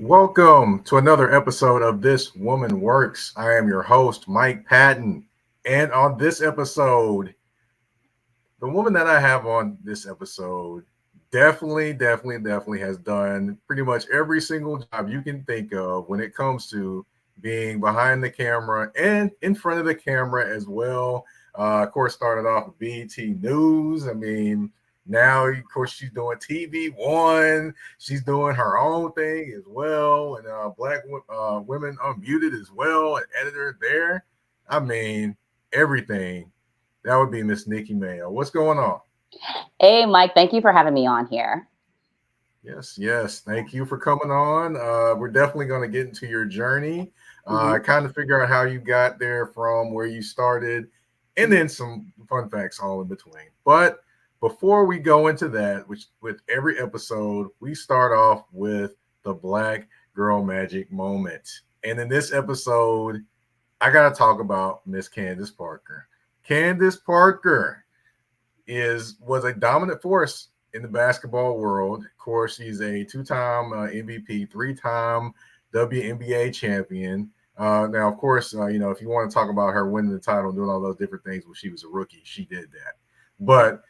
Welcome to another episode of This Woman Works. I am your host, Mike Patton. And on this episode, the woman that I have on this episode definitely has done pretty much every single job you can think of when it comes to being behind the camera and in front of the camera as well. Of course, started off with BET News. Now, of course, she's doing TV One. She's doing her own thing as well, and Women Unmuted as well, an editor there. I mean, everything. That would be Miss Nicky Mayo. What's going on? Hey, Mike, thank you for having me on here. Yes. Thank you for coming on. We're definitely going to get into your journey, kind of figure out how you got there from where you started, and then some fun facts all in between. But before we go into that, which with every episode, we start off with the Black Girl Magic moment. And in this episode, I got to talk about Miss Candace Parker. Candace Parker was a dominant force in the basketball world. Of course, she's a two-time MVP, three-time WNBA champion. Now, of course, if you want to talk about her winning the title, doing all those different things when she was a rookie, she did that. But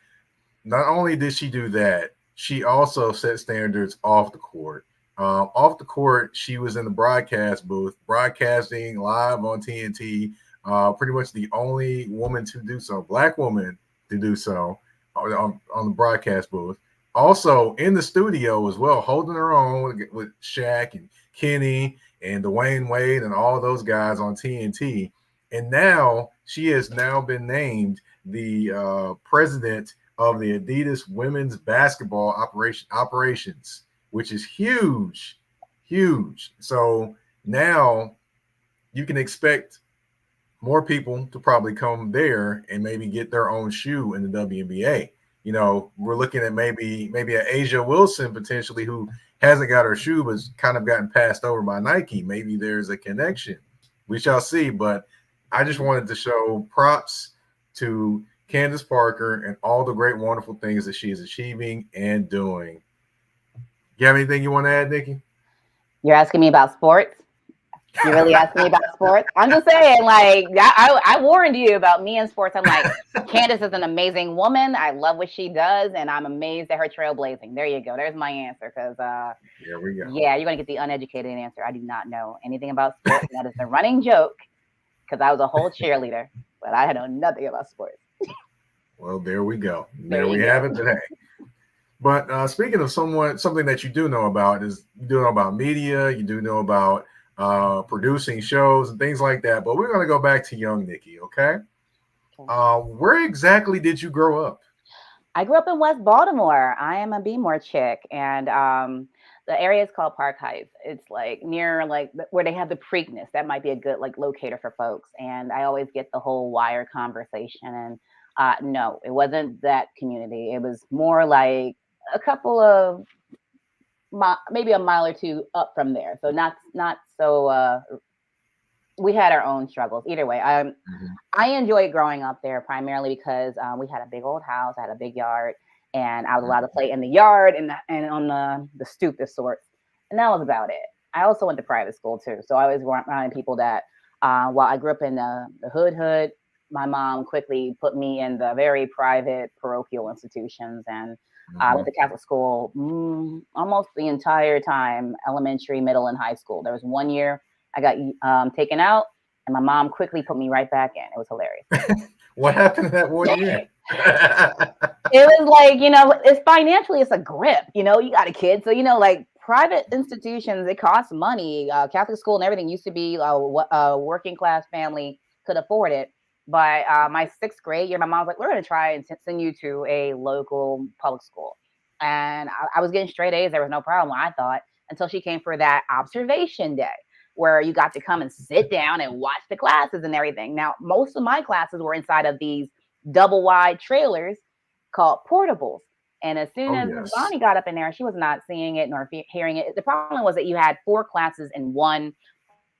not only did she do that, she also set standards off the court. Off the court, she was in the broadcast booth, broadcasting live on TNT. Pretty much the only woman to do so, Black woman to do so on the broadcast booth. Also in the studio as well, holding her own with Shaq and Kenny and Dwayne Wade and all those guys on TNT. And now she has now been named the president of the Adidas women's basketball operations, which is huge. So now you can expect more people to probably come there and maybe get their own shoe in the WNBA. We're looking at maybe an Asia Wilson potentially who hasn't got her shoe but's kind of gotten passed over by Nike. Maybe there's a connection. We shall see. But I just wanted to show props to Candace Parker and all the great, wonderful things that she is achieving and doing. You have anything you want to add, Nikki? You're asking me about sports? You really asking me about sports? I'm just saying, I warned you about me and sports. I'm like, Candace is an amazing woman. I love what she does, and I'm amazed at her trailblazing. There you go. There's my answer. Because, here we go. Yeah, you're going to get the uneducated answer. I do not know anything about sports. That is the running joke because I was a whole cheerleader, but I know nothing about sports. Well, there we go. There we have it today. But speaking of something that you do know about is you do know about media, you do know about producing shows and things like that. But we're going to go back to young Nikki, okay? Where exactly did you grow up? I grew up in West Baltimore. I am a B-more chick, and the area is called Park Heights. It's near where they have the Preakness. That might be a good locator for folks. And I always get the whole wire conversation. And no, it wasn't that community. It was more like a couple of maybe a mile or two up from there. So not so. We had our own struggles. Either way, I enjoyed growing up there primarily because we had a big old house, I had a big yard, and I was allowed to play in the yard and on the stoop of sorts, and that was about it. I also went to private school too, so I always around people that while I grew up in the hood, my mom quickly put me in the very private parochial institutions, and I went to Catholic school almost the entire time, elementary, middle, and high school. There was 1 year I got taken out, and my mom quickly put me right back in. It was hilarious. What happened to that 1 year? It was it's financially, it's a grip. You got a kid. So, private institutions, it costs money. Catholic school and everything used to be a working class family could afford it. By my sixth grade year, my mom was like, we're going to try and send you to a local public school. And I was getting straight A's. There was no problem, I thought, until she came for that observation day where you got to come and sit down and watch the classes and everything. Now, most of my classes were inside of these double wide trailers called portables. And as soon as Bonnie got up in there, she was not seeing it nor hearing it. The problem was that you had 4 classes in one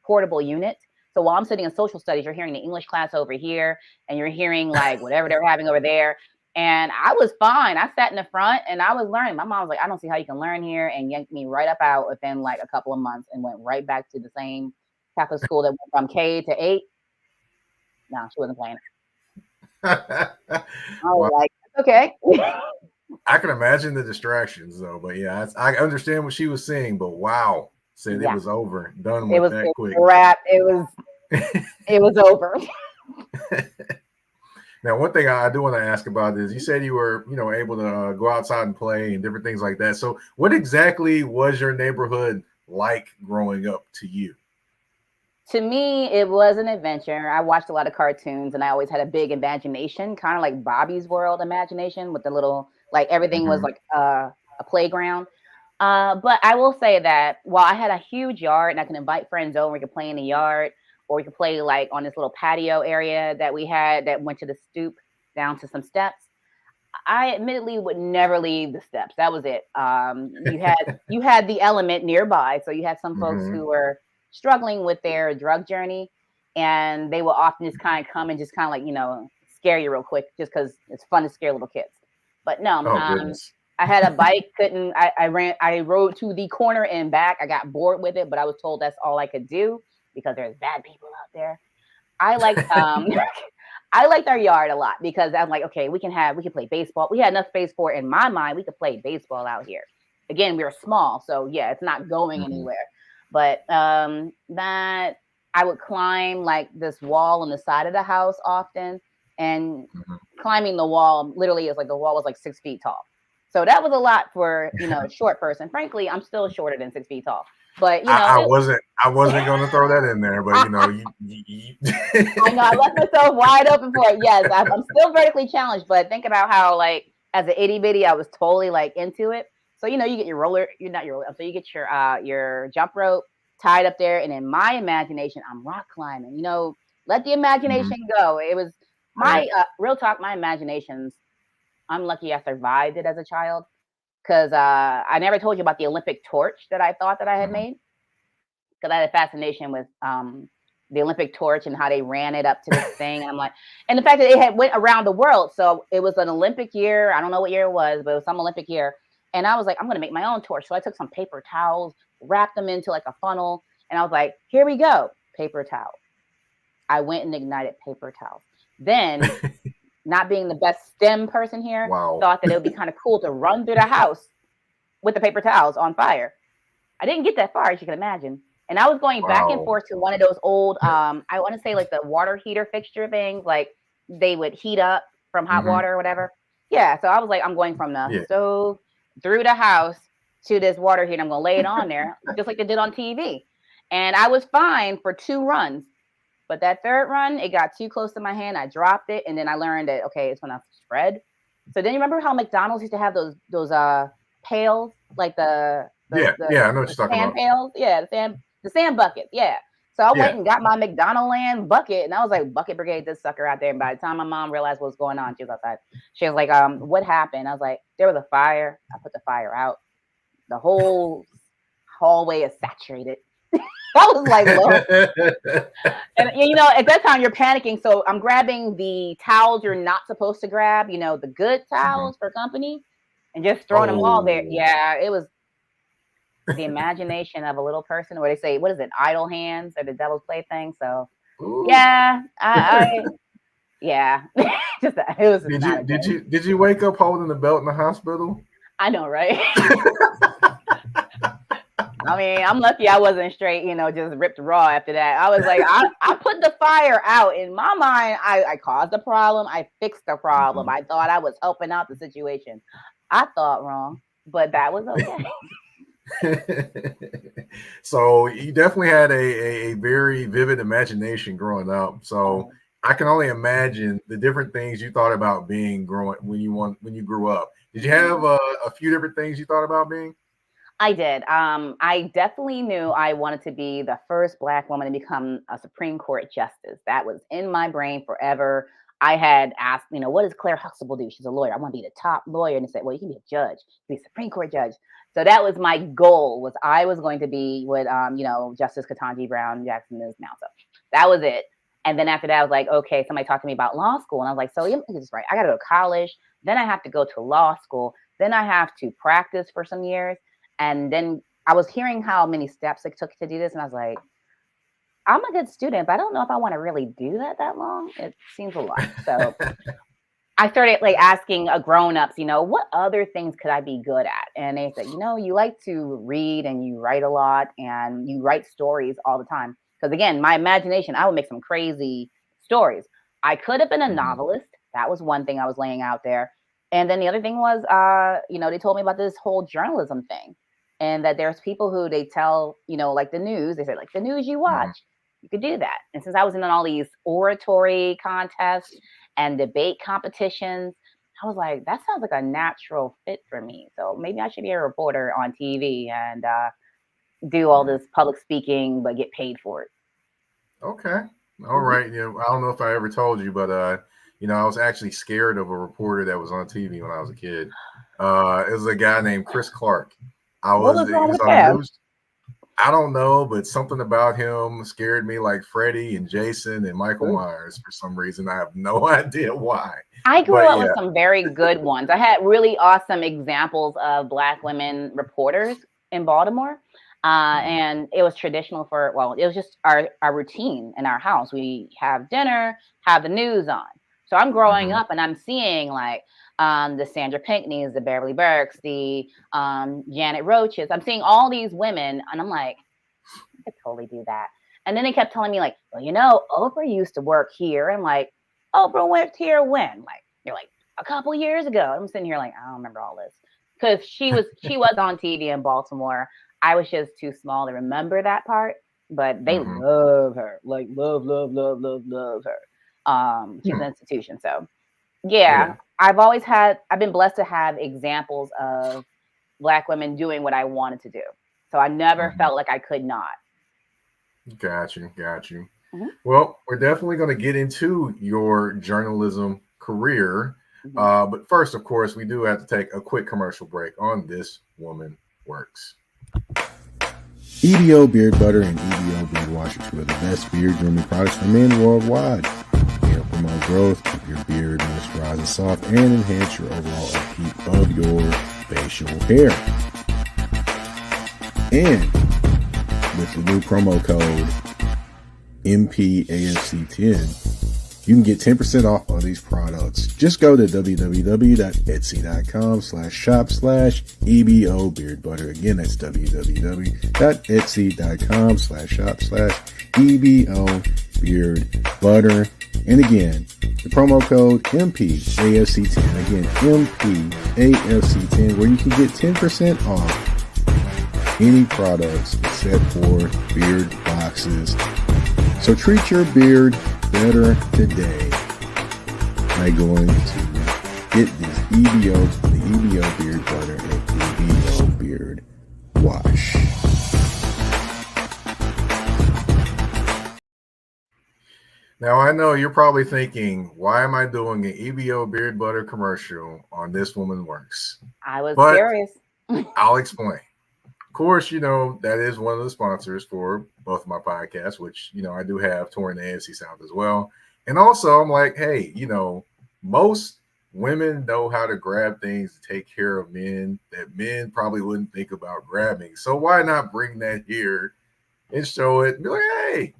portable unit. So while I'm sitting in social studies, you're hearing the English class over here, and you're hearing whatever they're having over there. And I was fine. I sat in the front and I was learning. My mom was like, I don't see how you can learn here, and yanked me right up out within like a couple of months and went right back to the same Catholic school that went from K to 8. No, she wasn't playing. I was Wow. like, okay. I can imagine the distractions though, but yeah, I understand what she was saying. But wow, said it Yeah, was over, done it with was that it quick. was a wrap. It was over. Now, one thing I do want to ask about is you said you were, able to go outside and play and different things like that. So, what exactly was your neighborhood like growing up to you? To me, it was an adventure. I watched a lot of cartoons and I always had a big imagination, kind of like Bobby's World imagination with the little, like everything was Mhm. like a playground. But I will say that while I had a huge yard and I can invite friends over, we could play in the yard or we could play like on this little patio area that we had that went to the stoop down to some steps. I admittedly would never leave the steps. That was it. You had the element nearby, so you had some folks Mhm. who were struggling with their drug journey, and they will often just kind of come and just kind of like scare you real quick, just because it's fun to scare little kids. But no, Oh goodness. I had a bike. Couldn't I rode to the corner and back. I got bored with it, but I was told that's all I could do because there's bad people out there. I liked I liked our yard a lot because I'm like, okay, we can play baseball. We had enough space for it in my mind. We could play baseball out here. Again, we were small, so yeah, it's not going Mhm. anywhere. But that I would climb like this wall on the side of the house often, and Mhm. climbing the wall literally is like the wall was like 6 feet tall. So that was a lot for a short person. Frankly, I'm still shorter than 6 feet tall. But I wasn't going to throw that in there, but I know I left myself wide open for it. Yes, I'm still vertically challenged, but think about how like as an itty bitty, I was totally like into it. So you get your roller, you're not your roller, so you get your jump rope tied up there, and in my imagination, I'm rock climbing. Let the Mhm. imagination go. It was Right. my real talk. My imaginations. I'm lucky I survived it as a child because I never told you about the Olympic torch that I thought that I had Mhm. made because I had a fascination with the Olympic torch and how they ran it up to this thing. And I'm like, and the fact that it had went around the world. So it was an Olympic year. I don't know what year it was, but it was some Olympic year. And I was like, I'm going to make my own torch. So I took some paper towels, wrapped them into like a funnel. And I was like, here we go, paper towel. I went and ignited paper towels. Then, not being the best STEM person here, Wow. thought that it would be kind of cool to run through the house with the paper towels on fire. I didn't get that far, as you can imagine. And I was going back and Wow. forth to one of those old, I want to say like the water heater fixture things, like they would heat up from hot Mhm. water or whatever. Yeah, so I was like, I'm going from the Yeah. stove through the house to this water heater. I'm going to lay it on there, just like they did on TV. And I was fine for 2 runs. But that third run, it got too close to my hand. I dropped it, and then I learned that okay, it's gonna spread. So then you remember how McDonald's used to have those pails, like Yeah. Yeah. I know what the you're talking sand about. pails? Yeah, the sand buckets. Yeah. So I Yeah. went and got my McDonald land bucket, and I was like, bucket brigade this sucker out there. And by the time my mom realized what was going on, she was outside. She was like, what happened? I was like, there was a fire. I put the fire out. The whole hallway is saturated. I was like, Lord. And at that time you're panicking. So I'm grabbing the towels you're not supposed to grab, the good Mhm. towels for company, and just throwing them all there. Oh. Yeah, it was the imagination of a little person, where they say, what is it, idle hands or the devil's plaything. So Ooh. yeah, yeah, it was just Did not you a did day. you did you wake up holding the belt in the hospital? I know, right? I mean, I'm lucky I wasn't straight, just ripped raw after that. I was like, I put the fire out. In my mind, I caused the problem. I fixed the problem. Mhm. I thought I was helping out the situation. I thought wrong, but that was okay. So you definitely had a very vivid imagination growing up. So Oh, I can only imagine the different things you thought about being growing when you grew up. Did you have mhm. a few different things you thought about being? I did. I definitely knew I wanted to be the first Black woman to become a Supreme Court justice. That was in my brain forever. I had asked, what does Claire Huxtable do? She's a lawyer. I want to be the top lawyer. And they said, well, you can be a judge, be a Supreme Court judge. So that was my goal. Was I was going to be what Justice Ketanji Brown Jackson is now. So that was it. And then after that, I was like, okay, somebody talked to me about law school. And I was like, so you just right. I got to go to college. Then I have to go to law school. Then I have to practice for some years. And then I was hearing how many steps it took to do this. And I was like, I'm a good student, but I don't know if I want to really do that long. It seems a lot. So I started like asking grown-ups, what other things could I be good at? And they said, you like to read and you write a lot and you write stories all the time. Because again, my imagination, I would make some crazy stories. I could have been a novelist. That was one thing I was laying out there. And then the other thing was, they told me about this whole journalism thing. And that there's people who they tell, like the news, they say like the news you watch, you could do that. And since I was in all these oratory contests and debate competitions, I was like, that sounds like a natural fit for me. So maybe I should be a reporter on TV and do all this public speaking, but get paid for it. Okay. All right. I don't know if I ever told you, but I was actually scared of a reporter that was on TV when I was a kid. It was a guy named Chris Clark. He was on the news. I don't know, but something about him scared me, like Freddy and Jason and Michael Myers for some reason. I have no idea why. I grew up with some very good ones. I had really awesome examples of Black women reporters in Baltimore. And it was traditional it was just our routine in our house. We have dinner, have the news on. So I'm growing up and I'm seeing like the Sandra Pinckneys, the Beverly Burks, the Janet Roaches. I'm seeing all these women and I'm like, I could totally do that. And then they kept telling me like, well, Oprah used to work here. And like, Oprah worked here when? Like, you're like, a couple years ago. I'm sitting here like, I don't remember all this. Because she was on TV in Baltimore. I was just too small to remember that part. But they love her. Like, love her. She's an institution. So yeah, I've been blessed to have examples of Black women doing what I wanted to do. So I never felt like I could not. Got you. Well, we're definitely going to get into your journalism career. But first, of course, we do have to take a quick commercial break on This Woman Works. EBO Beard Butter and EBO Beard Wash are two of the best beard grooming products for men worldwide. They help promote growth, keep your beard moisturized and soft, and enhance your overall upkeep of your facial hair. And with the new promo code MPAFC10, you can get 10% off all these products. Just go to www.etsy.com/shop/EBO Beard Butter. Again, that's www.etsy.com/shop/EBO Beard Butter. And again, the promo code MPAFC10. Again, MPAFC10, where you can get 10% off any products except for beard boxes. So treat your beard better today by going to get this the EBO Beard Butter and EBO Beard Wash. Now, I know you're probably thinking, why am I doing an EBO Beard Butter commercial on This Woman Works? I was curious. I'll explain. Of course, that is one of the sponsors for both of my podcasts, which, I do have Touring the AFC South as well. And also I'm like, hey, most women know how to grab things to take care of men that men probably wouldn't think about grabbing. So why not bring that here and show it and be like, hey,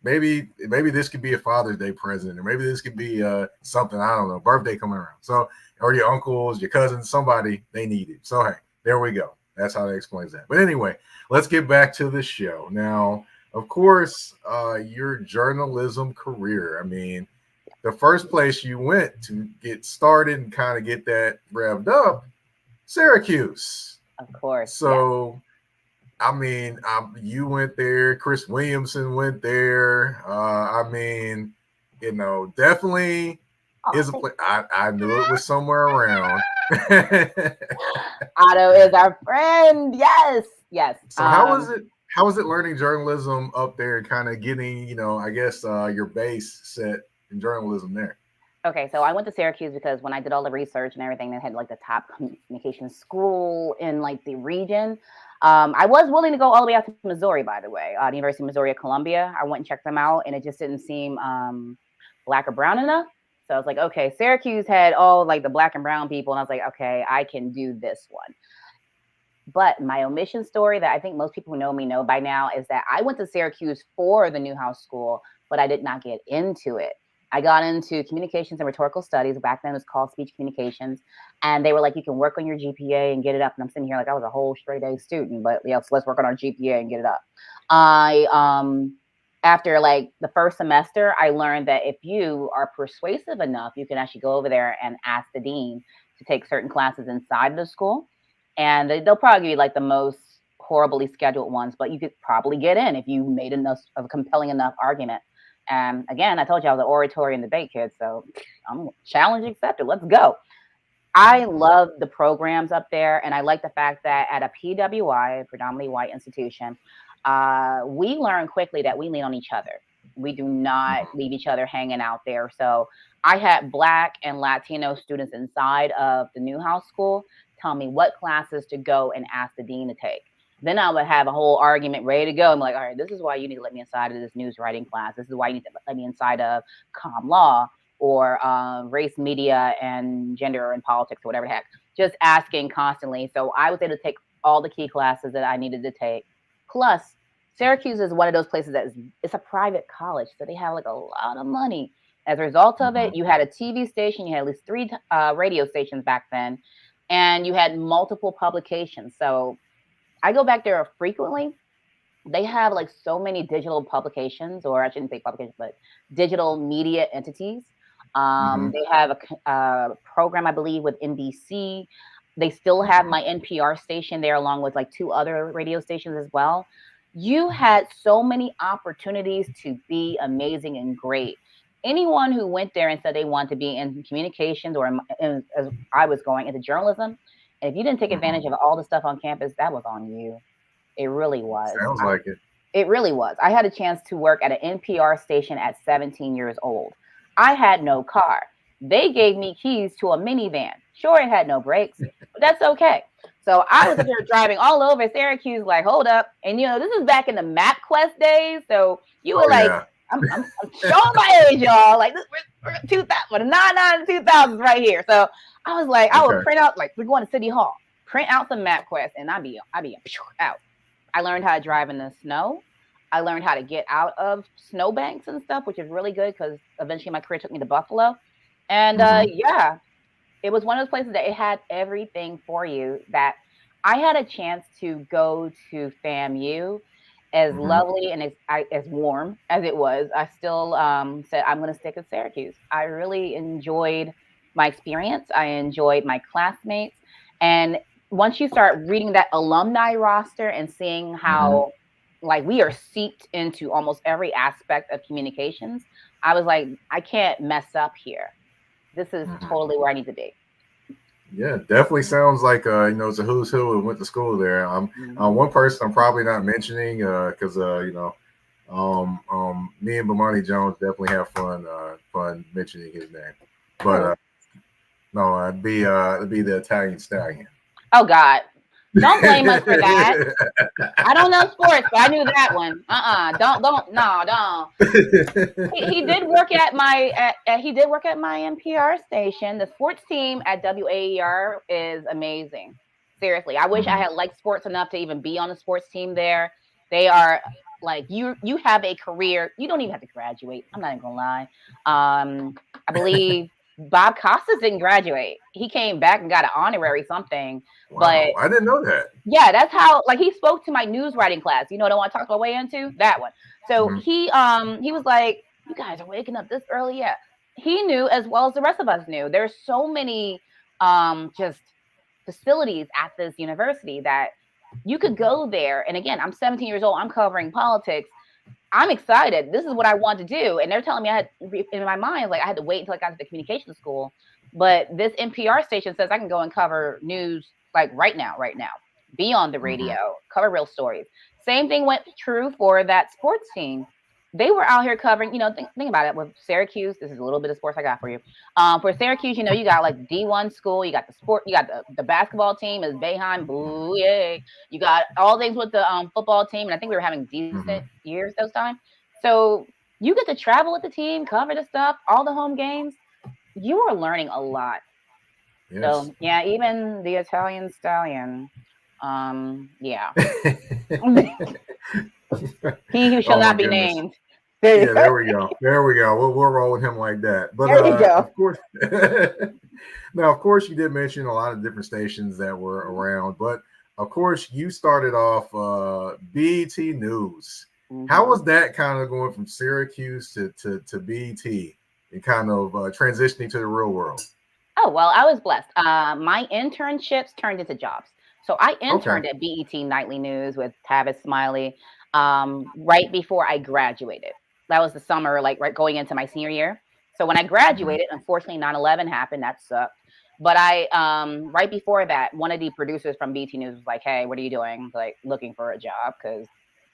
maybe this could be a Father's Day present, or maybe this could be something, I don't know, birthday coming around. So, or your uncles, your cousins, somebody, they need it. So, hey, there we go. That's how that explains that. But anyway, let's get back to the show. Now, of course, your journalism career. I mean, the first place you went to get started and kind of get that revved up, Syracuse. Of course. So, I mean, you went there. Chris Williamson went there. I mean, definitely is a place. I knew it was somewhere around. Otto is our friend. Yes. So how was it? How was it learning journalism up there and kind of getting, I guess, your base set in journalism there? Okay, so I went to Syracuse because when I did all the research and everything, they had like the top communication school in like the region. I was willing to go all the way out to Missouri, by the way, the University of Missouri at Columbia. I went and checked them out, and it just didn't seem black or brown enough. So I was like, okay, Syracuse had all like the black and brown people, and I was like, okay, I can do this one. But my omission story that I think most people who know me know by now is that I went to Syracuse for the Newhouse School, but I did not get into it. I got into communications and rhetorical studies. Back then it was called speech communications. And they were like, you can work on your GPA and get it up. And I'm sitting here like I was a whole straight A student, but yeah, so let's work on our GPA and get it up. I after like the first semester, I learned that if you are persuasive enough, you can actually go over there and ask the dean to take certain classes inside the school. And they'll probably give you like the most horribly scheduled ones, but you could probably get in if you made enough of a compelling enough argument. And again, I told you I was an oratory and debate kid, so I'm challenge accepted. Let's go. I love the programs up there, and I like the fact that at a PWI, predominantly white institution, we learn quickly that we lean on each other. We do not leave each other hanging out there. So I had Black and Latino students inside of the Newhouse School tell me what classes to go and ask the dean to take. Then I would have a whole argument ready to go. I'm like, all right, this is why you need to let me inside of this news writing class. This is why you need to let me inside of comm law or race, media, and gender and politics or whatever the heck. Just asking constantly. So I was able to take all the key classes that I needed to take. Plus, Syracuse is one of those places that it's a private college, so they have like a lot of money. As a result of it, you had a TV station, you had at least 3 radio stations back then, and you had multiple publications. So I go back there frequently. They have like so many digital publications, or I shouldn't say publications, but digital media entities. They have a program, I believe, with NBC. They still have my NPR station there, along with like 2 other radio stations as well. You had so many opportunities to be amazing and great. Anyone who went there and said they want to be in communications or as I was going into journalism, and if you didn't take advantage of all the stuff on campus, that was on you. It really was. Sounds like it. It really was. I had a chance to work at an NPR station at 17 years old. I had no car. They gave me keys to a minivan. Sure, it had no brakes, but that's okay. So I was up there driving all over Syracuse, like, hold up. And, this is back in the MapQuest days. So you were I'm showing my age, y'all. Like, we're 2000, 99 2000s right here. So I was like, I would print out, like, we're going to City Hall, print out some MapQuest, and I'd be out. I learned how to drive in the snow. I learned how to get out of snowbanks and stuff, which is really good because eventually my career took me to Buffalo. And it was one of those places that it had everything for you. That I had a chance to go to FAMU, as lovely and as warm as it was. I still said I'm going to stick with Syracuse. I really enjoyed my experience. I enjoyed my classmates. And once you start reading that alumni roster and seeing how like we are seeped into almost every aspect of communications, I was like, I can't mess up here. This is totally where I need to be. Yeah, definitely sounds like it's a who's who who went to school there. One person I'm probably not mentioning because me and Bomani Jones definitely have fun mentioning his name. But no, it'd be the Italian Stallion. Oh God. Don't blame us for that. I don't know sports, but I knew that one. Don't. He did work at my NPR station. The sports team at WAER is amazing. Seriously, I wish I had liked sports enough to even be on the sports team there. They are like you have a career. You don't even have to graduate. I'm not even gonna lie. I believe Bob Costas didn't graduate. He came back and got an honorary something. Wow, but I didn't know that. Yeah, that's how he spoke to my news writing class. You know what I want to talk my way into? That one. So he was like, you guys are waking up this early. Yeah. He knew as well as the rest of us knew. There's so many just facilities at this university that you could go there. And again, I'm 17 years old. I'm covering politics. I'm excited. This is what I want to do. And they're telling me in my mind, like I had to wait until I got to the communication school. But this NPR station says I can go and cover news like right now, be on the radio, cover real stories. Same thing went true for that sports team. they were out here covering, think about it with Syracuse. This is a little bit of sports I got for you. For Syracuse, you got like D1 school, you got the sport, you got the basketball team is Bayheim, boo, yay. You got all things with the football team, and I think we were having decent years those times. So you get to travel with the team, cover the stuff, all the home games. You are learning a lot. Yes. So yeah, even the Italian stallion. Yeah. He who shall Oh my not be goodness. named. Yeah, there we go. There we go. We'll roll with him like that. But There you go. of course, now of course you did mention a lot of different stations that were around, but of course you started off BET News. How was that kind of going from Syracuse to BET and kind of transitioning to the real world? Oh, well, I was blessed. My internships turned into jobs. So I interned at BET Nightly News with Tavis Smiley right before I graduated. That was the summer, like right going into my senior year. So when I graduated, unfortunately 9/11 happened. That sucked. But I right before that, one of the producers from BET News was like, "Hey, what are you doing?" I was like, looking for a job because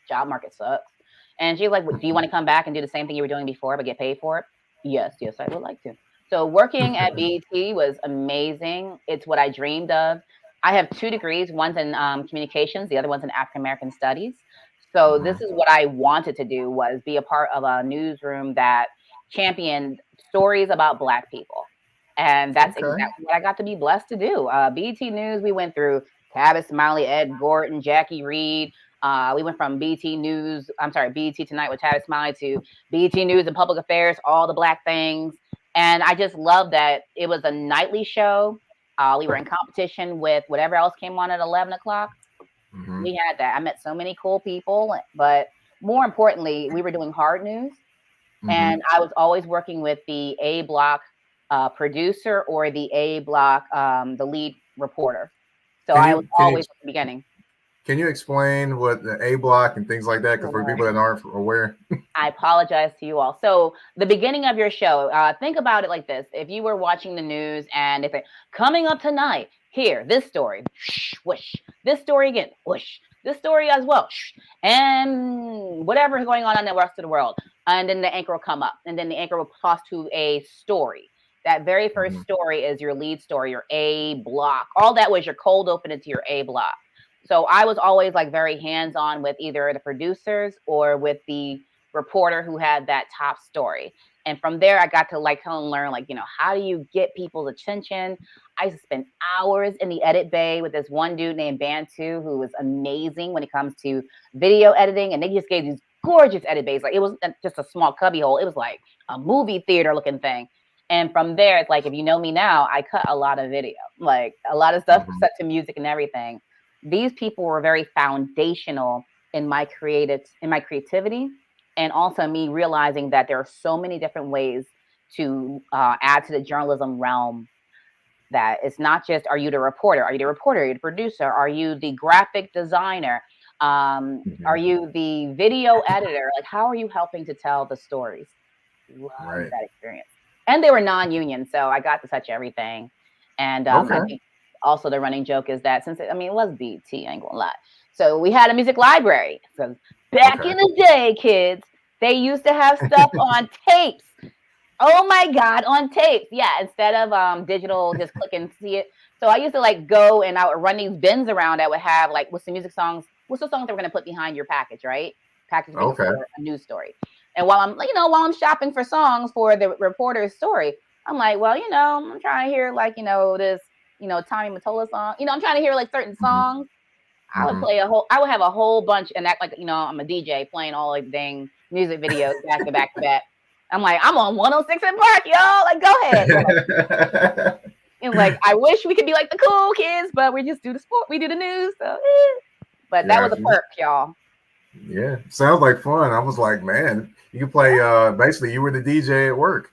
job market sucks. And she was like, "Do you want to come back and do the same thing you were doing before, but get paid for it?" Yes, I would like to. So working at BET was amazing. It's what I dreamed of. I have 2 degrees. One's in communications. The other one's in African American studies. So this is what I wanted to do, was be a part of a newsroom that championed stories about Black people. And that's exactly what I got to be blessed to do. BET News, we went through Tavis Smiley, Ed Gorton, Jackie Reed. We went from BET Tonight with Tavis Smiley to BET News and Public Affairs, all the Black things. And I just love that it was a nightly show. We were in competition with whatever else came on at 11 o'clock. We had that. I met so many cool people, but more importantly, we were doing hard news. And I was always working with the A block producer or the A block, the lead reporter. So I was always at the beginning. Can you explain what the A block and things like that? Because for people that aren't aware. I apologize to you all. So the beginning of your show, think about it like this. If you were watching the news and if it coming up tonight, here, this story, whoosh, this story again, whoosh, this story as well, and whatever is going on in the rest of the world. And then the anchor will come up, and then the anchor will toss to a story. That very first story is your lead story, your A block. All that was your cold open into your A block. So I was always like very hands-on with either the producers or with the reporter who had that top story. And from there, I got to like kind of learn, like, how do you get people's attention? I used to spend hours in the edit bay with this one dude named Bantu, who was amazing when it comes to video editing. And they just gave these gorgeous edit bays. Like, it wasn't just a small cubby hole. It was like a movie theater looking thing. And from there, it's like, if you know me now, I cut a lot of video, like a lot of stuff set to music and everything. These people were very foundational in my creativity, and also me realizing that there are so many different ways to add to the journalism realm. That it's not just, are you the reporter? Are you the reporter? Are you the producer? Are you the graphic designer? Are you the video editor? Like, how are you helping to tell the stories? Love that experience. And they were non-union, so I got to touch everything. And I think also the running joke is that since it was BT, I ain't gonna lie. So we had a music library. So back in the day, kids, they used to have stuff on tapes. Oh my God, on tapes. Yeah, instead of digital, just click and see it. So I used to like go and I would run these bins around that would have like, what's the songs that we're gonna put behind your package, right? Package for a news story. And while I'm shopping for songs for the reporter's story, I'm like, well, I'm trying to hear like, this, Tommy Mottola song. I'm trying to hear like certain songs. I would have a whole bunch and act like, I'm a DJ playing all like dang music videos back to back to back. I'm like, I'm on 106 in Park, y'all. Like, go ahead. And like, I wish we could be like the cool kids, but we just do the sport. We do the news. So, but that was a perk, y'all. Yeah, sounds like fun. I was like, man, you can play. Basically, you were the DJ at work.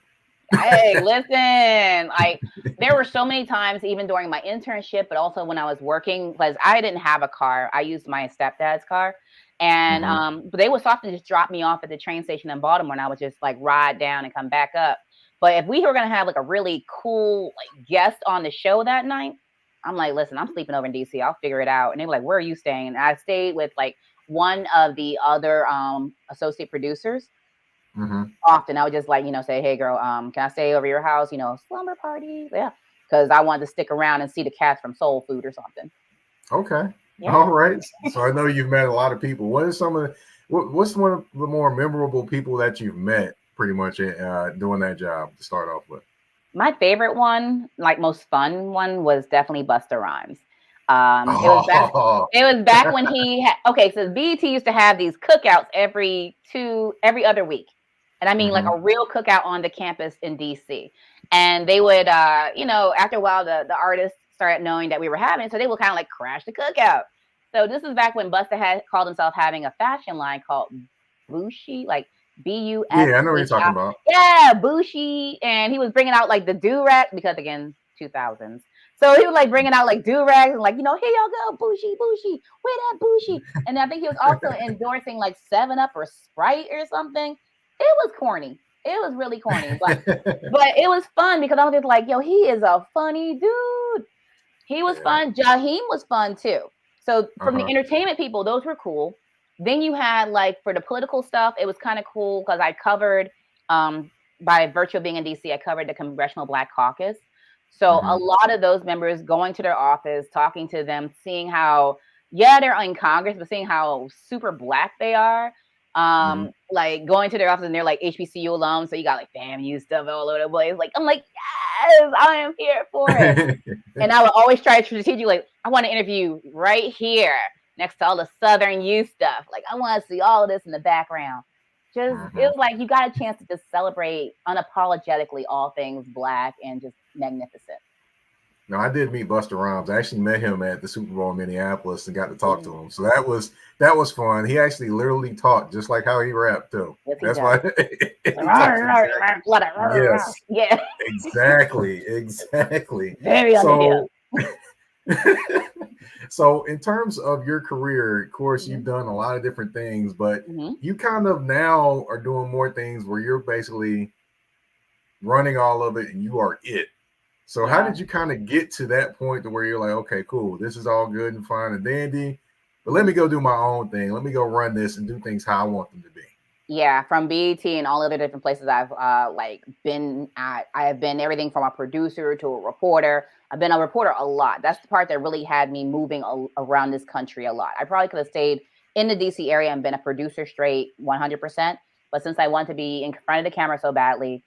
Hey, listen, like there were so many times, even during my internship, but also when I was working, because I didn't have a car. I used my stepdad's car. And but they would often just drop me off at the train station in Baltimore, and I would just like ride down and come back up. But if we were gonna have like a really cool like guest on the show that night, I'm like, listen, I'm sleeping over in DC. I'll figure it out. And they were like, where are you staying? And I stayed with like one of the other associate producers. often. I would just like, say, hey girl, can I stay over your house? Slumber party. Yeah. Because I wanted to stick around and see the cast from Soul Food or something. Okay. Yeah. All right. So I know you've met a lot of people. What's one of the more memorable people that you've met pretty much doing that job to start off with? My favorite one, like most fun one, was definitely Busta Rhymes. It was back. Oh. It was back when so BET used to have these cookouts every other week, and I mean like a real cookout on the campus in DC. And they would, after a while, the artists started knowing that we were having it, so they would kind of like crash the cookout. So this is back when Busta had called himself having a fashion line called Bushi, like BUSHI. Yeah, I know what you're talking about. Yeah, Bushi, and he was bringing out like the do-rag because again, 2000s. So he was like bringing out like do-rags and like, here y'all go, Bushi, where that Bushi? And I think he was also endorsing like 7-Up or Sprite or something. It was corny. It was really corny, but it was fun because I was just like, yo, he is a funny dude. He was fun. Jaheim was fun too. So from the entertainment people, those were cool. Then you had like for the political stuff, it was kind of cool because I covered, by virtue of being in DC, I covered the Congressional Black Caucus. So a lot of those members going to their office, talking to them, seeing how, they're in Congress, but seeing how super Black they are. Like going to their office and they're like HBCU alums. So you got like FAMU stuff all over the place. Like, I'm like, yes, I am here for it. And I would always try to strategically, like, I want to interview right here next to all the Southern youth stuff. Like, I want to see all of this in the background. Just, it was like you got a chance to just celebrate unapologetically all things Black and just magnificent. No, I did meet Busta Rhymes. I actually met him at the Super Bowl in Minneapolis and got to talk to him. So that was fun. He actually literally talked just like how he rapped too. Yes, that's why. Yes. Yeah. Exactly. Very so. So in terms of your career, of course, you've done a lot of different things, but you kind of now are doing more things where you're basically running all of it and you are it. So how did you kind of get to that point to where you're like, okay, cool, this is all good and fine and dandy, but let me go do my own thing. Let me go run this and do things how I want them to be. Yeah, from BET and all other different places I've been at. I have been everything from a producer to a reporter. I've been a reporter a lot. That's the part that really had me moving around this country a lot. I probably could have stayed in the DC area and been a producer straight 100%. But since I wanted to be in front of the camera so badly,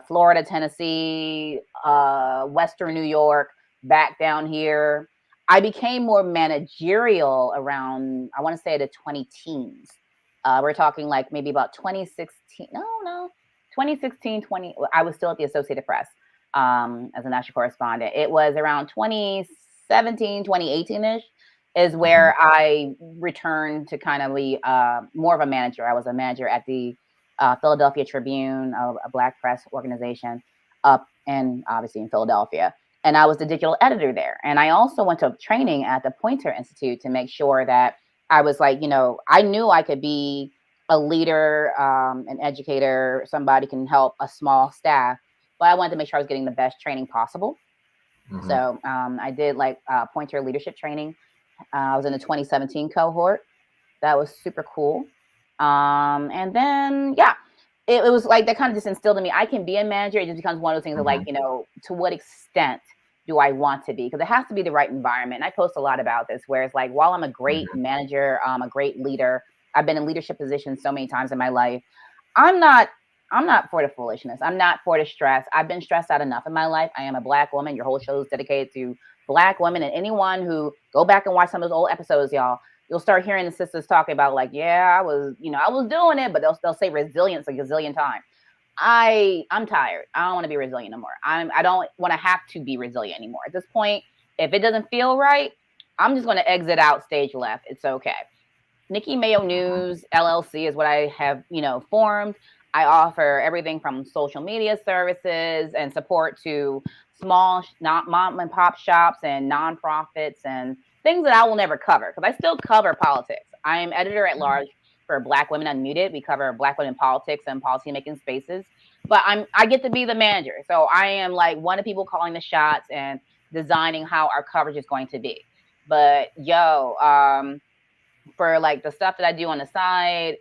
Florida, Tennessee, Western New York, back down here, I became more managerial around, I want to say the 20-teens. We're talking like maybe about 2016. No, 2016, 20. I was still at the Associated Press as a national correspondent. It was around 2017, 2018-ish is where I returned to kind of be more of a manager. I was a manager at the Philadelphia Tribune, a Black press organization up and obviously in Philadelphia. And I was the digital editor there. And I also went to training at the Poynter Institute to make sure that I was like, I knew I could be a leader, an educator, somebody can help a small staff, but I wanted to make sure I was getting the best training possible. So I did like Poynter leadership training. I was in the 2017 cohort. That was super cool. And then, it was like that kind of just instilled in me. I can be a manager. It just becomes one of those things of like, to what extent do I want to be? Because it has to be the right environment. And I post a lot about this, where it's like, while I'm a great manager, a great leader, I've been in leadership positions so many times in my life. I'm not for the foolishness. I'm not for the stress. I've been stressed out enough in my life. I am a Black woman. Your whole show is dedicated to Black women, and anyone who go back and watch some of those old episodes, y'all, you'll start hearing the sisters talking about like, I was doing it, but they'll say resilience a gazillion times. I'm tired. I don't want to be resilient anymore. I don't want to have to be resilient anymore. At this point, if it doesn't feel right, I'm just going to exit out stage left. It's okay. Nicky Mayo News LLC is what I have, formed. I offer everything from social media services and support to small mom and pop shops and nonprofits and things that I will never cover, because I still cover politics. I am editor at large for Black Women Unmuted. We cover Black women politics and policymaking spaces, but I get to be the manager. So I am like one of the people calling the shots and designing how our coverage is going to be. But for like the stuff that I do on the side,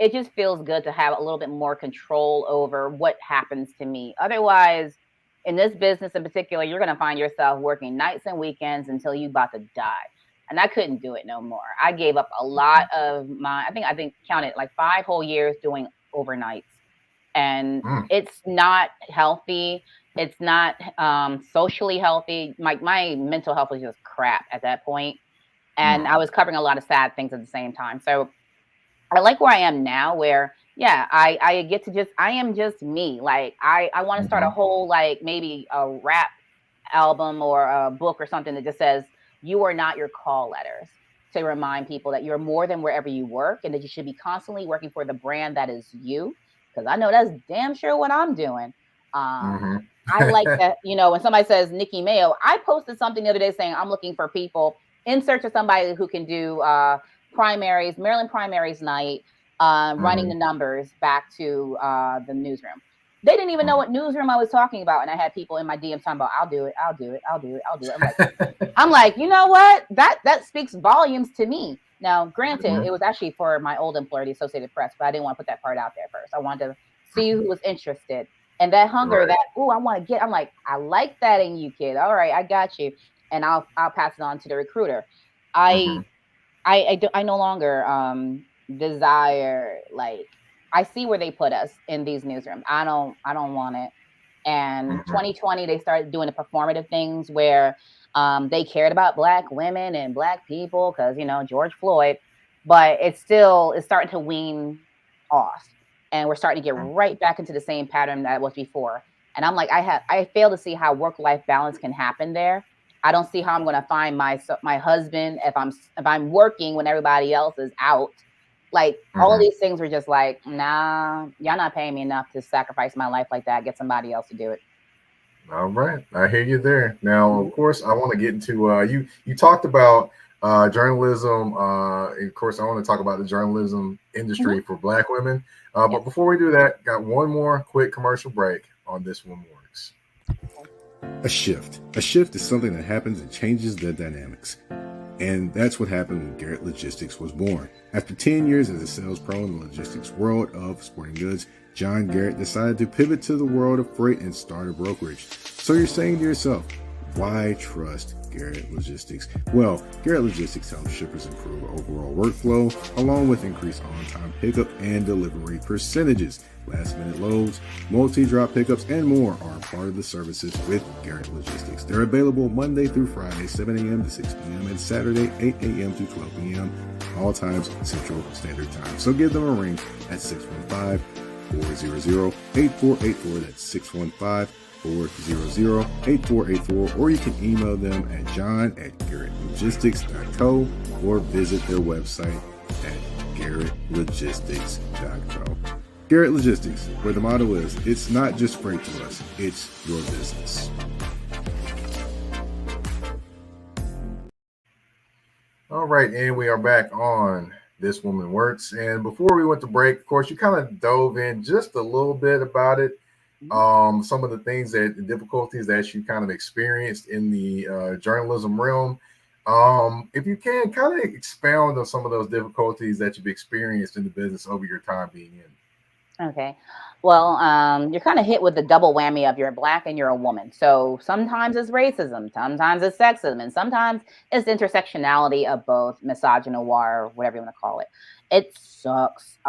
it just feels good to have a little bit more control over what happens to me. Otherwise, in this business in particular, you're going to find yourself working nights and weekends until you about to die. And I couldn't do it no more. I gave up a lot of my, I think counted like 5 whole years doing overnights. And Mm. it's not healthy. It's not socially healthy. My mental health was just crap at that point. And I was covering a lot of sad things at the same time. So I like where I am now, where yeah, I get to I am just me. Like I want to start a whole, like, maybe a rap album or a book or something that just says you are not your call letters, to remind people that you're more than wherever you work, and that you should be constantly working for the brand that is you. Because I know that's damn sure what I'm doing. I like that, when somebody says Nicky Mayo, I posted something the other day saying I'm looking for people in search of somebody who can do primaries, Maryland primaries night, running the numbers back to the newsroom. They didn't even know what newsroom I was talking about, and I had people in my DMs talking about, I'll do it. I'm like, you know what? That speaks volumes to me. Now, granted, it was actually for my old employer, the Associated Press, but I didn't want to put that part out there first. I wanted to see who was interested. And that hunger, that, I want to get, I'm like, I like that in you, kid. All right, I got you. And I'll pass it on to the recruiter. I no longer desire, like, I see where they put us in these newsrooms. I don't want it. And 2020, they started doing the performative things where they cared about Black women and Black people because, George Floyd, but it's starting to wean off. And we're starting to get right back into the same pattern that was before. And I'm like, I fail to see how work-life balance can happen there. I don't see how I'm going to find my husband if I'm working when everybody else is out. Like, all of these things were just like, nah, y'all not paying me enough to sacrifice my life like that. Get somebody else to do it. All right, I hear you there. Now, of course, I want to get into you talked about journalism. Of course, I want to talk about the journalism industry for Black women. But before we do that, got one more quick commercial break on This One Works. A shift. A shift is something that happens and changes the dynamics. And that's what happened when Garrett Logistics was born. After 10 years as a sales pro in the logistics world of sporting goods, John Garrett decided to pivot to the world of freight and start a brokerage. So you're saying to yourself, why trust Garrett Logistics? Well, Garrett Logistics helps shippers improve overall workflow, along with increased on-time pickup and delivery percentages. Last-minute loads, multi-drop pickups, and more are part of the services with Garrett Logistics. They're available Monday through Friday, 7 a.m. to 6 p.m., and Saturday, 8 a.m. to 12 p.m., all times Central Standard Time. So give them a ring at 615-400-8484. That's 615-400-8484, or you can email them at john@garrettlogistics.co or visit their website at garrettlogistics.co. Garrett Logistics, where the motto is, it's not just freight to us, it's your business. All right, and we are back on This Woman Works. And before we went to break, of course, you kind of dove in just a little bit about it. Some of the things the difficulties that you kind of experienced in the journalism realm. If you can kind of expound on some of those difficulties that you've experienced in the business over your time being in. Okay. Well, you're kind of hit with the double whammy of you're Black and you're a woman. So sometimes it's racism, sometimes it's sexism, and sometimes it's intersectionality of both, misogynoir, whatever you want to call it. It sucks.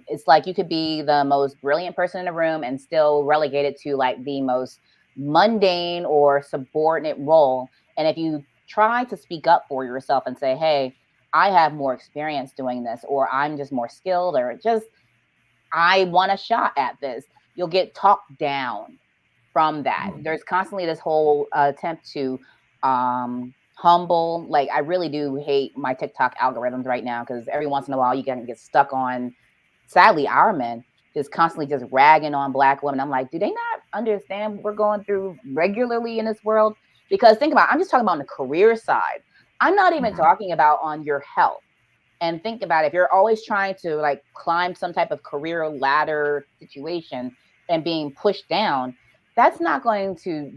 It's like you could be the most brilliant person in the room and still relegated to like the most mundane or subordinate role. And if you try to speak up for yourself and say, hey, I have more experience doing this, or I'm just more skilled, or just I want a shot at this, you'll get talked down from that. There's constantly this whole attempt to humble. Like, I really do hate my TikTok algorithms right now, because every once in a while you can get stuck on, sadly, our men just constantly just ragging on Black women. I'm like, do they not understand what we're going through regularly in this world? Because think about it, I'm just talking about on the career side. I'm not even talking about on your health. And think about it, if you're always trying to like climb some type of career ladder situation and being pushed down, that's not going to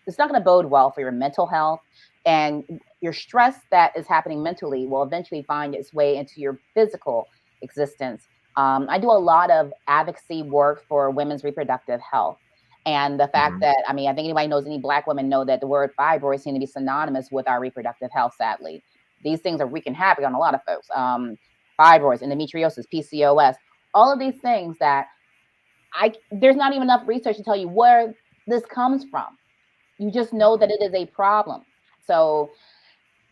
it's not going to bode well for your mental health, and your stress that is happening mentally will eventually find its way into your physical existence. I do a lot of advocacy work for women's reproductive health. And the fact that, I mean, I think anybody knows, any Black women know that the word fibroids seem to be synonymous with our reproductive health, sadly. These things are wreaking havoc on a lot of folks. Fibroids, endometriosis, PCOS, all of these things that there's not even enough research to tell you where this comes from. You just know that it is a problem. So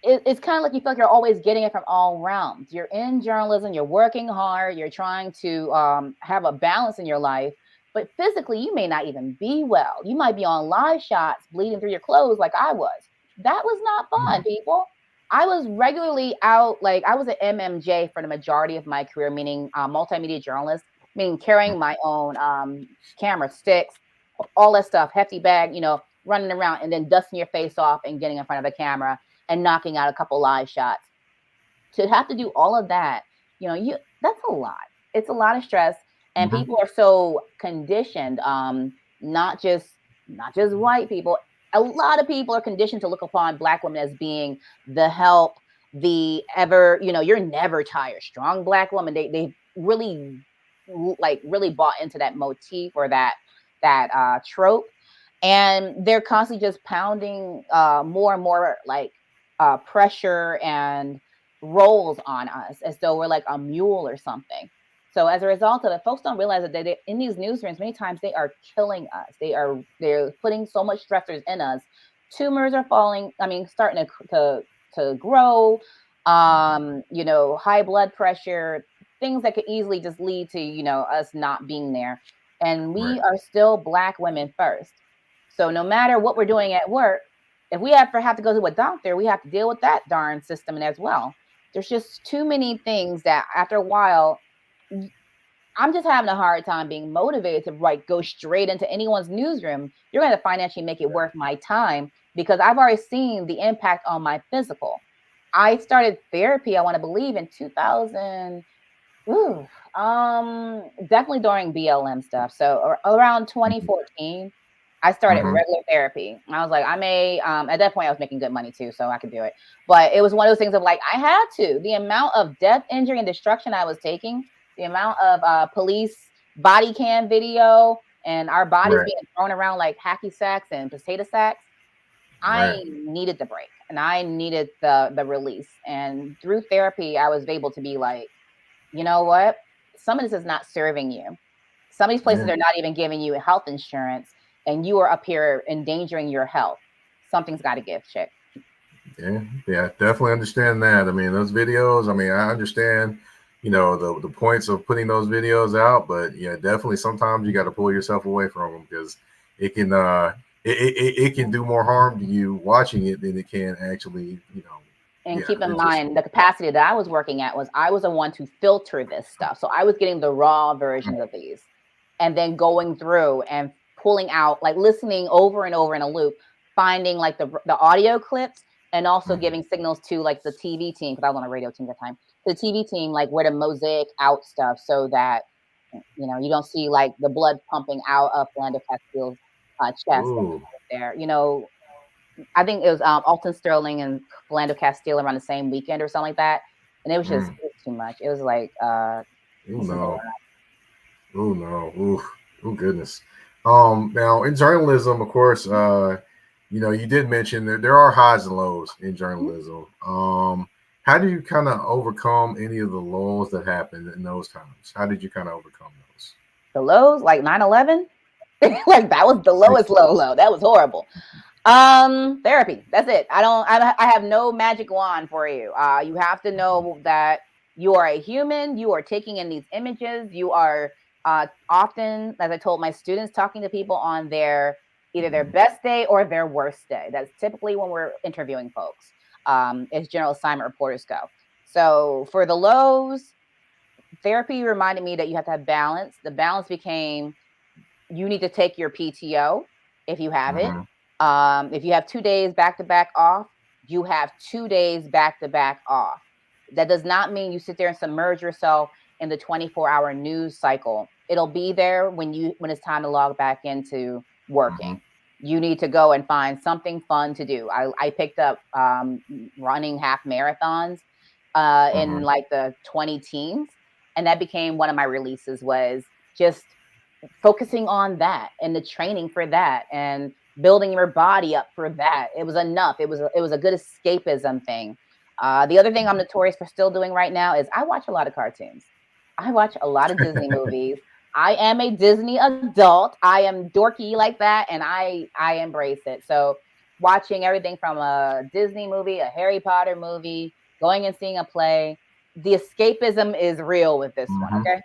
it's kind of like you feel like you're always getting it from all realms. You're in journalism, you're working hard, you're trying to have a balance in your life, but physically you may not even be well. You might be on live shots, bleeding through your clothes like I was. That was not fun, people. I was regularly out, like I was an MMJ for the majority of my career, meaning multimedia journalist, meaning carrying my own camera, sticks, all that stuff, hefty bag, running around and then dusting your face off and getting in front of a camera and knocking out a couple live shots. To have to do all of that, that's a lot. It's a lot of stress, and people are so conditioned. Not just white people. A lot of people are conditioned to look upon Black women as being the help, the ever, you're never tired, strong Black woman. They really bought into that motif or that trope, and they're constantly just pounding more and more pressure and roles on us as though we're like a mule or something. So as a result of it, folks don't realize that they in these newsrooms, many times they are killing us. They're putting so much stressors in us. Tumors are starting to grow. High blood pressure, things that could easily just lead to us not being there. And we are still Black women first. So no matter what we're doing at work, if we have to go to a doctor, we have to deal with that darn system as well. There's just too many things that after a while, I'm just having a hard time being motivated to go straight into anyone's newsroom. You're going to financially make it worth my time because I've already seen the impact on my physical. I started therapy, I want to believe, in 2000. Definitely during BLM stuff. So around 2014. I started regular therapy. I was like, at that point I was making good money too, so I could do it. But it was one of those things of like, I had to. The amount of death, injury, and destruction I was taking, the amount of police body cam video, and our bodies being thrown around like hacky sacks and potato sacks, I needed the break and I needed the release. And through therapy, I was able to be like, you know what? Some of this is not serving you. Some of these places are not even giving you health insurance, and you are up here endangering your health. Something's got to give, chick. Yeah, definitely understand that. I mean, those videos, I understand, the points of putting those videos out, but yeah, definitely sometimes you got to pull yourself away from them because it can it can do more harm to you watching it than it can actually, And keep in mind, the capacity that I was working at was I was the one to filter this stuff. So I was getting the raw versions of these and then going through and pulling out, like listening over and over in a loop, finding like the audio clips and also giving signals to like the TV team, because I was on a radio team at the time, the TV team, like where to mosaic out stuff so that, you don't see like the blood pumping out of Philando Castile's chest there. I think it was Alton Sterling and Philando Castile around the same weekend or something like that. And it was just too much. It was like, oh goodness. Now in journalism, of course, you did mention that there are highs and lows in journalism. How do you kind of overcome any of the lows that happened in those times? How did you kind of overcome those? The lows, like 9/11? Like that was the lowest low. That was horrible. Therapy. That's it. I have no magic wand for you. You have to know that you are a human. You are taking in these images. You are often, as I told my students, talking to people on either their best day or their worst day. That's typically when we're interviewing folks, as general assignment reporters go. So for the lows, therapy reminded me that you have to have balance. The balance became, you need to take your PTO if you have it. If you have 2 days back-to-back off, you have 2 days back-to-back off. That does not mean you sit there and submerge yourself in the 24-hour news cycle. It'll be there when it's time to log back into working. You need to go and find something fun to do. I picked up running half marathons in like the 20 teens. And that became one of my releases, was just focusing on that and the training for that and building your body up for that. It was enough. It was a good escapism thing. The other thing I'm notorious for still doing right now is I watch a lot of cartoons. I watch a lot of Disney movies. I am a Disney adult. I am dorky like that, and I embrace it. So watching everything from a Disney movie, a Harry Potter movie, going and seeing a play, the escapism is real with this one. Okay.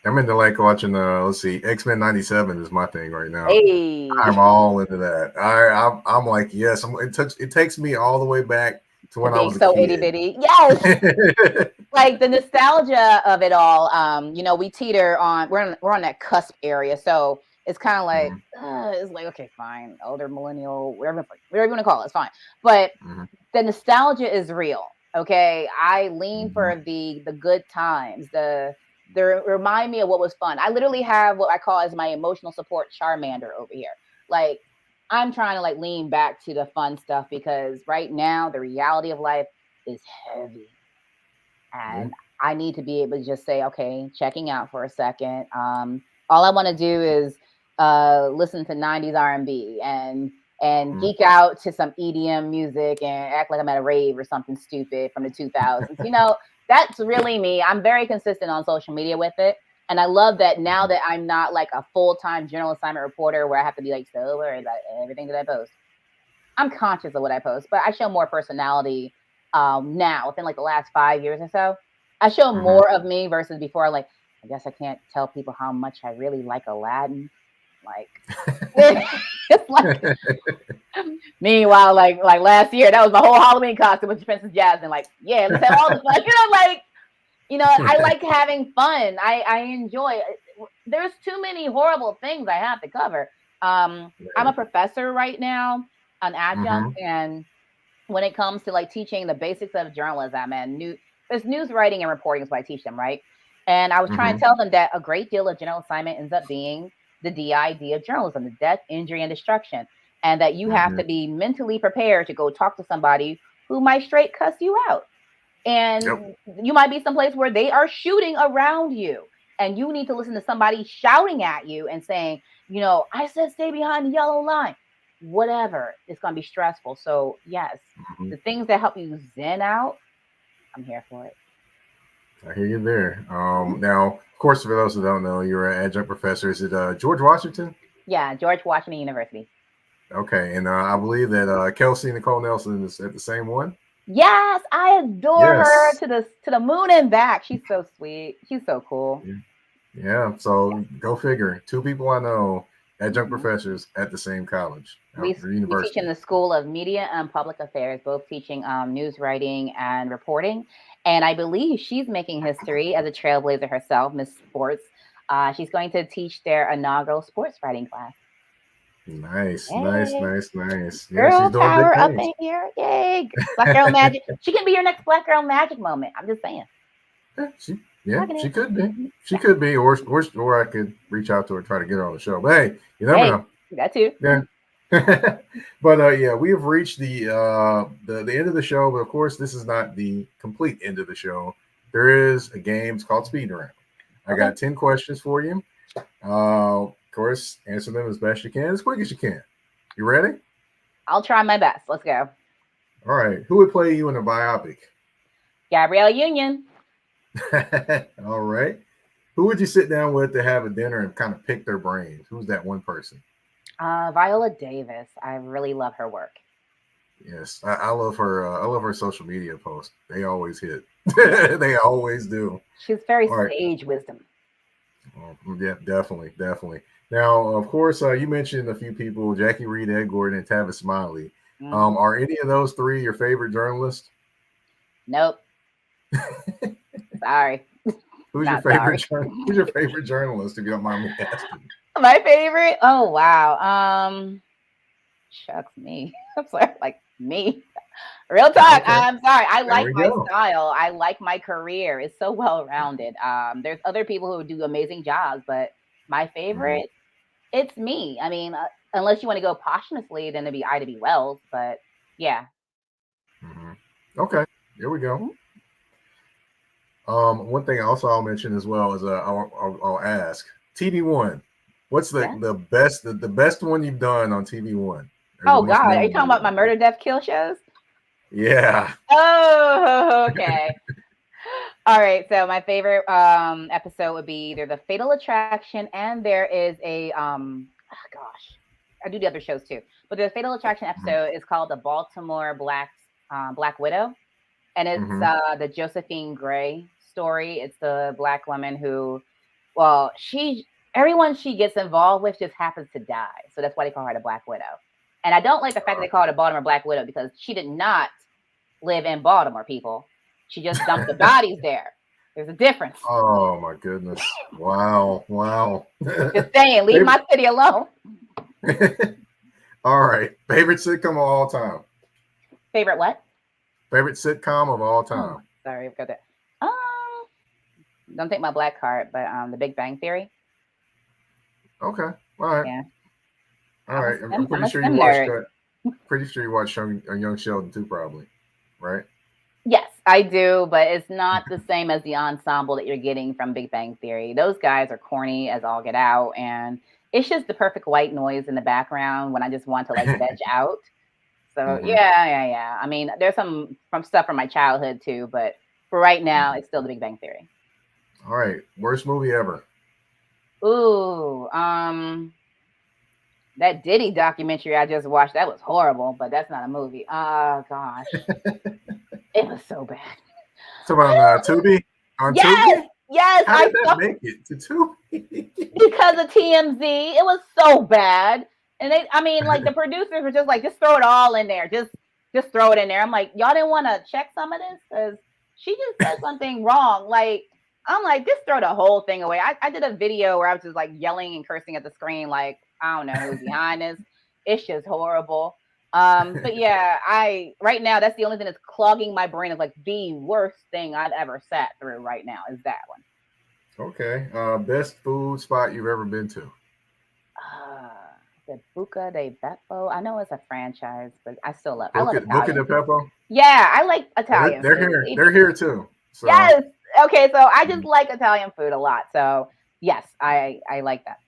I'm into like watching let's see, X-Men 97 is my thing right now. Hey. I'm all into that. I'm like, yes, it takes me all the way back to when I was so a itty kid. bitty. Yes. Like the nostalgia of it all. We teeter on, we're on that cusp area. So it's kind of like, it's like, okay, fine. Older millennial, whatever you want to call it, it's fine. But the nostalgia is real. Okay. I lean for the good times, they remind me of what was fun. I literally have what I call as my emotional support Charmander over here. Like, I'm trying to like lean back to the fun stuff, because right now the reality of life is heavy. And I need to be able to just say, okay, checking out for a second. All I want to do is listen to 90s R&B and geek out to some EDM music and act like I'm at a rave or something stupid from the 2000s. That's really me. I'm very consistent on social media with it. And I love that now that I'm not like a full-time general assignment reporter where I have to be like so worried about everything that I post. I'm conscious of what I post, but I show more personality now within like the last 5 years or so. I show more of me versus before. Like, I guess I can't tell people how much I really like Aladdin. Like, it's like, meanwhile, like last year, that was my whole Halloween costume with Princess Jasmine. Like, yeah, let's have all the fun. I like having fun. I enjoy it. There's too many horrible things I have to cover. I'm a professor right now, an adjunct, and when it comes to like teaching the basics of journalism and news writing and reporting is what I teach them, right? And I was trying to tell them that a great deal of general assignment ends up being the DID of journalism, the death, injury, and destruction, and that you have to be mentally prepared to go talk to somebody who might straight cuss you out. And you might be someplace where they are shooting around you, and you need to listen to somebody shouting at you and saying, I said stay behind the yellow line. Whatever, it's going to be stressful. So yes, the things that help you zen out, I'm here for it. I hear you there. Now, of course, for those who don't know, you're an adjunct professor. Is it George Washington? Yeah, George Washington University. Okay, and I believe that Kelsey Nicole Nelson is at the same one. Yes, I adore her to the moon and back. She's so sweet. She's so cool. Yeah, so go figure. Two people I know, adjunct professors at the same college. We teach in the School of Media and Public Affairs, both teaching news writing and reporting. And I believe she's making history as a trailblazer herself, Miss Sports. She's going to teach their inaugural sports writing class. Nice. Girl Yeah, she's doing power big up things. in here. Yay. Black Girl Magic. She can be your next Black Girl Magic moment. I'm just saying. She could be. She could be, or I could reach out to her, try to get her on the show. But hey, you never know. That too. Yeah. But we have reached the end of the show. But of course, this is not the complete end of the show. There is a game. It's called Speed Round. I got 10 questions for you. Of course, answer them as best you can, as quick as you can. You ready? I'll try my best. Let's go. All right. Who would play you in a biopic? Gabrielle Union. All right. Who would you sit down with to have a dinner and kind of pick their brains? Who's that one person? Viola Davis. I really love her work. Yes, I love her. I love her social media posts. They always hit. They always do. She's very sage wisdom. Yeah, definitely. Now, of course, you mentioned a few people: Jackie Reed, Ed Gordon, and Tavis Smiley. Are any of those three your favorite journalists? Nope. Sorry. Who's your favorite journalist, if you don't mind me asking? My favorite? Oh wow. Shucks me. I'm sorry, like me. Real talk. Okay. I'm sorry. I like my style. I like my career. It's so well rounded. There's other people who do amazing jobs, but my favorite, it's me. I mean, unless you want to go posthumously, then it'd be Ida B. Wells. But yeah. Okay. Here we go. One thing also I'll mention as well is I'll ask TV1. What's Yeah. the best the best one you've done on TV1? Or the Oh most God, are you memorable talking about my one? murder, death, kill shows? Yeah. Oh, okay. All right. So my favorite episode would be either the Fatal Attraction, and there is a oh gosh, I do the other shows too, but the Fatal Attraction episode is called the Baltimore Black Widow, and it's Mm-hmm. the Josephine Gray story. It's the black woman who, well, everyone she gets involved with just happens to die, so that's why they call her the Black Widow. And I don't like the fact that they call her the Baltimore Black Widow because she did not live in Baltimore, people. She just dumped the bodies there. There's a difference. Oh my goodness. Wow. Wow. Just saying, leave my city alone. All right. Favorite sitcom of all time. Favorite what? Favorite sitcom of all time. Oh, sorry, I've got that. Don't take my black card, but The Big Bang Theory. Okay. All right. Yeah. All right. I'm I'm pretty a sure you STEM watched nerd. pretty sure you watched Young Sheldon too, probably. Right? Yes, I do, but it's not the same as the ensemble that you're getting from Big Bang Theory. Those guys are corny as all get out, and it's just the perfect white noise in the background when I just want to like veg out. So yeah. I mean, there's some stuff from my childhood too, but for right now, it's still the Big Bang Theory. All right. Worst movie ever. Ooh, that Diddy documentary I just watched, that was horrible, but that's not a movie. Oh gosh. It was so bad. So on Tubi? On Yes, Tubi? yes, How did that make it to Tubi? because of TMZ. It was so bad. And like the producers were just like, just throw it all in there. Just throw it in there. I'm like, y'all didn't want to check some of this? Because she just said something wrong. Like, I'm like, just throw the whole thing away. I did a video where I was just like yelling and cursing at the screen, like, I don't know who's behind this. It's just horrible. But yeah, right now that's the only thing that's clogging my brain. Is like the worst thing I've ever sat through right now is that one. Okay. Best food spot you've ever been to? The Buca de Beppo. I know it's a franchise, but I still love. Buca de Beppo. Yeah, I like Italian. They're food. here. They're here too. So. Yes. Okay, so I just like Italian food a lot. So yes, I like that.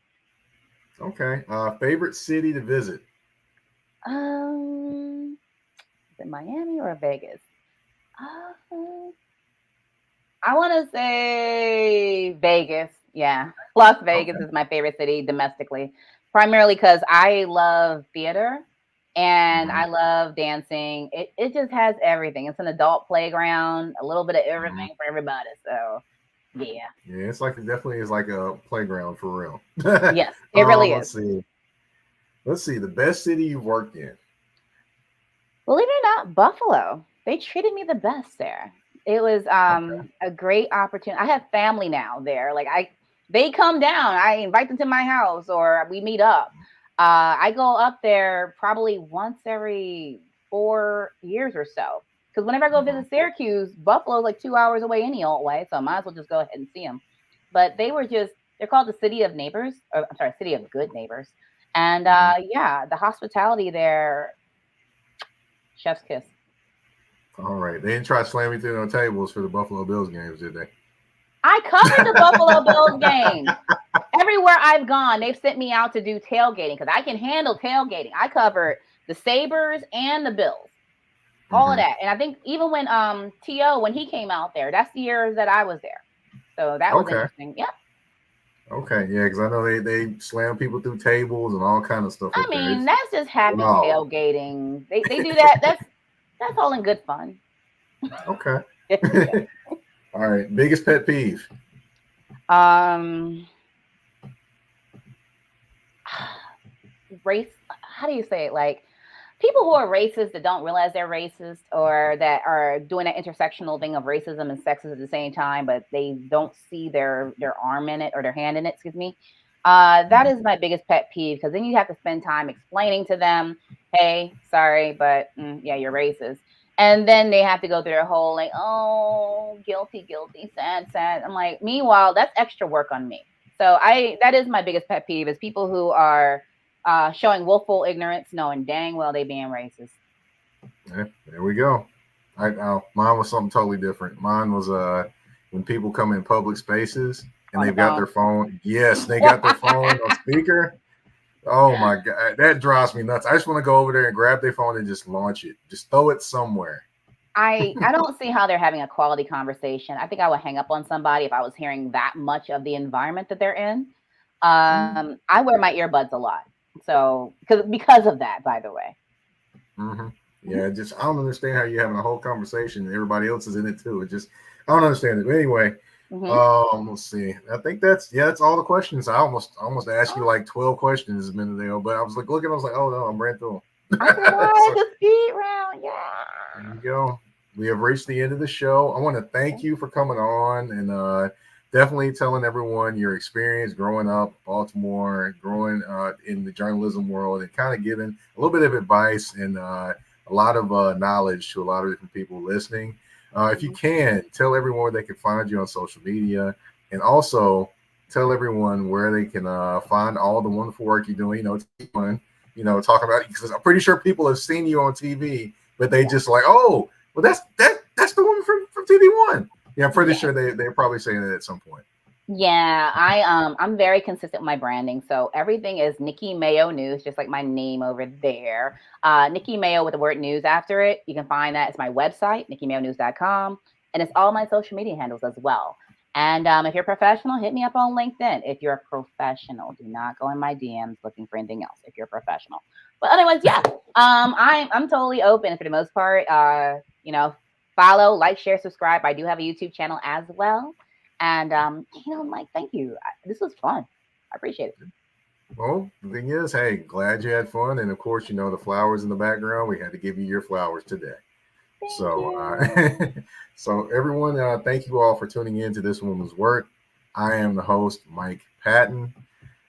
Okay. Favorite city to visit? Is it Miami or Vegas? I want to say Vegas. Yeah, Las Vegas is my favorite city domestically, primarily because I love theater and I love dancing. It just has everything. It's an adult playground, a little bit of everything for everybody. So yeah. Yeah, it definitely is like a playground for real. Yes, it really is. Let's see. The best city you've worked in. Believe it or not, Buffalo. They treated me the best there. It was a great opportunity. I have family now there. Like they come down. I invite them to my house or we meet up. I go up there probably once every 4 years or so. Because whenever I go visit Syracuse, Buffalo's like 2 hours away any old way. So I might as well just go ahead and see them. But they're called the City of Neighbors. Or, I'm sorry, City of Good Neighbors. And yeah, the hospitality there, chef's kiss. All right. They didn't try to slam me through no tables for the Buffalo Bills games, did they? I covered the Buffalo Bills game. Everywhere I've gone, they've sent me out to do tailgating because I can handle tailgating. I covered the Sabres and the Bills. All of that. And I think even when T.O., when he came out there, that's the year that I was there. So that was interesting. Yeah. Okay. Yeah, because I know they slam people through tables and all kind of stuff. I mean, that's just happy tailgating. They do that. That's all in good fun. Okay. All right. Biggest pet peeve. Race. How do you say it? Like people who are racist that don't realize they're racist, or that are doing that intersectional thing of racism and sexism at the same time, but they don't see their arm in it or their hand in it. Excuse me. That is my biggest pet peeve because then you have to spend time explaining to them, hey, sorry, but yeah, you're racist. And then they have to go through their whole like, oh, guilty, sad. I'm like, meanwhile, that's extra work on me. So that is my biggest pet peeve is people who are showing willful ignorance, knowing dang well they being racist. Yeah, there we go. Mine was something totally different. Mine was when people come in public spaces and On the they've got phone. their phone. Yes, they got their phone on speaker. Oh my God, that drives me nuts. I just want to go over there and grab their phone and just launch it. Just throw it somewhere. I don't see how they're having a quality conversation. I think I would hang up on somebody if I was hearing that much of the environment that they're in. I wear my earbuds a lot, so because of that, by the way. Mm-hmm. Yeah, just I don't understand how you're having a whole conversation and everybody else is in it too. It just I don't understand it. But anyway, let's see. I think that's all the questions. I almost asked you like 12 questions a minute ago, but I was like looking, I was like, oh no, I'm ran through them. I said, what? The speed round, yeah. There you go. We have reached the end of the show. I want to thank you for coming on and definitely telling everyone your experience growing up in Baltimore, growing in the journalism world, and kind of giving a little bit of advice and a lot of knowledge to a lot of different people listening. If you can, tell everyone where they can find you on social media, and also tell everyone where they can find all the wonderful work you're doing. It's fun, talking about it, because I'm pretty sure people have seen you on TV, but they just like, oh, well, that's the woman from TV One. Yeah, I'm pretty sure they're probably saying it at some point. Yeah, I'm very consistent with my branding. So everything is Nicky Mayo News, just like my name over there. Nicky Mayo with the word news after it. You can find that. It's my website, NickyMayoNews.com. And it's all my social media handles as well. And if you're professional, hit me up on LinkedIn. If you're a professional, do not go in my DMs looking for anything else if you're a professional. But otherwise, yeah, I'm totally open for the most part. Follow, like, share, subscribe. I do have a YouTube channel as well. And, Mike, thank you. This was fun. I appreciate it. Well, the thing is, hey, glad you had fun. And of course, the flowers in the background, we had to give you your flowers today. So everyone, thank you all for tuning in to This Woman's Work. I am the host, Mike Patton.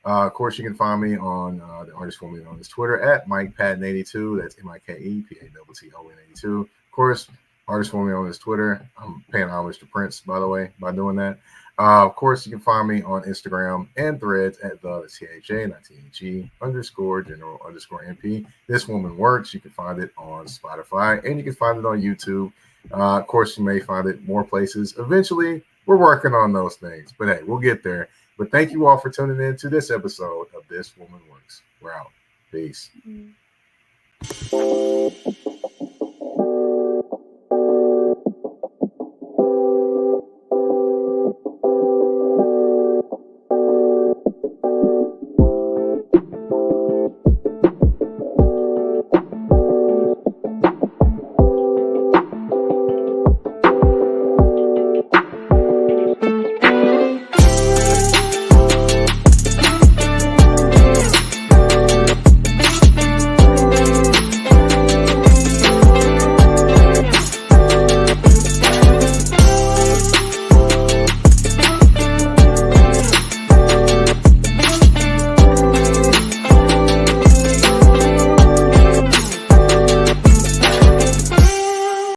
Of course, you can find me on the artist formerly known as Twitter at Mike Patton82. That's MikePatton82. Of course, artist formerly known as Twitter. I'm paying homage to Prince, by the way, by doing that. Of course, you can find me on Instagram and Threads at THA, not THE, _general_MP. This Woman Works. You can find it on Spotify and you can find it on YouTube. Of course, you may find it more places. Eventually, we're working on those things. But hey, we'll get there. But thank you all for tuning in to this episode of This Woman Works. We're out. Peace.